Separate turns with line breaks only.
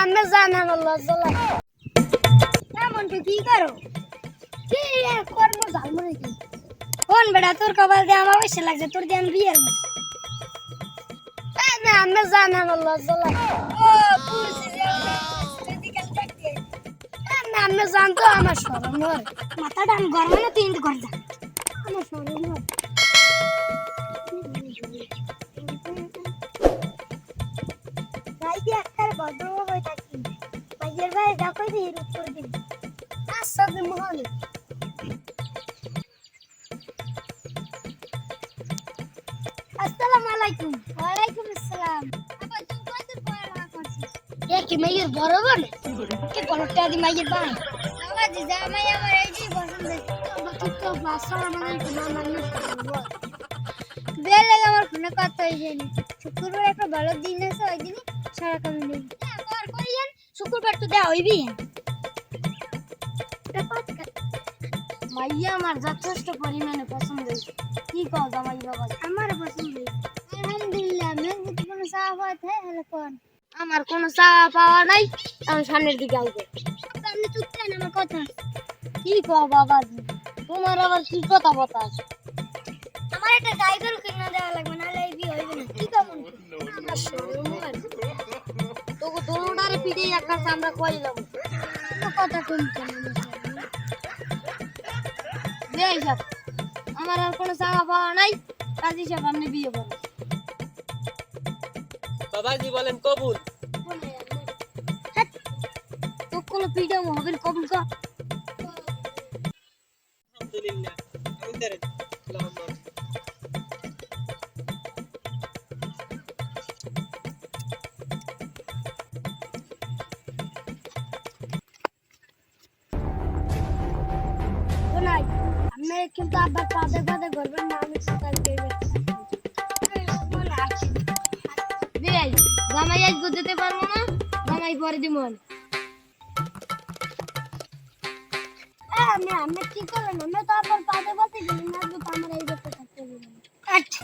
আমি জানা আমার লজ্জা লাগে এমন কি করো কি কর্ম জানবো নাকি কোন বেটা তোর কপাল দিয়ে আমার বেশি লাগছে তোর দিয়ে আমি বিয়ের আমি জানা আমার লজ্জা লাগে ও আমি জানতো আমার সরম হয় মাথাটা আমি গরম না তুই ঘর যা আমার সরম হয় ভাই দিয়ে একটা ভদ্র হয়ে থাকি ভাইয়ের ভাই দেখো দিয়ে উত্তর দিন আসলে মহলে আসসালামু আলাইকুম ওয়া আলাইকুম আসসালাম আপা তুমি কত পড়াশোনা করছিস এ কি মাইয়ের বড় বোন কি বড়টা দি মাইয়ের বোন আমার দি জামাই আমার এই যে পছন্দ বাকি তো আসসালামু আলাইকুম মানুষ বেলে আমার ফোনে কথা হইনি শুক্রবার একটা ভালো দিন আছে ওই দিনই সারা কাম নেই আর কইয়েন শুক্রবার তো দেয়া হইবি মাইয়া আমার যথেষ্ট পরিমাণে পছন্দ হইছে কি কও জামাই বাবা আমার পছন্দ হইছে আলহামদুলিল্লাহ মেহনত কোনো চাওয়া আছে হলো কোন আমার কোনো চাওয়া পাওয়া নাই আমি সামনের দিকে আইবো আপনি চুপ করেন আমার কথা কি কও বাবাজি তোমার আবার কি কথা বতাস আমার একটা ড্রাইভার কিনা দেওয়া লাগবে না হলে বিয়ে হইবে না কি কেমন আমার শরম হয় তোকে দোনোটারে পিড়ে একটা আমরা কইলাম তো কথা তুমি কেন দেই সব আমার আর কোনো চাওয়া পাওয়া নাই কাজী সাহেব আপনি বিয়ে করেন
বাবাজি বলেন কবুল
তো কোনো পিড়ে হবে কবুল কর
আলহামদুলিল্লাহ আমি ধরে
নাই আমি কিন্তু আবার পাদে পাদে করবেন না আমি সকাল দেবে বেই জামাই আজ বুঝতে পারবো না জামাই পরে দিমন আমি কি করলাম আমি তো আবার পাদে পাদে গেলাম না তো আমার এই দেখতে থাকতে দিলাম আচ্ছা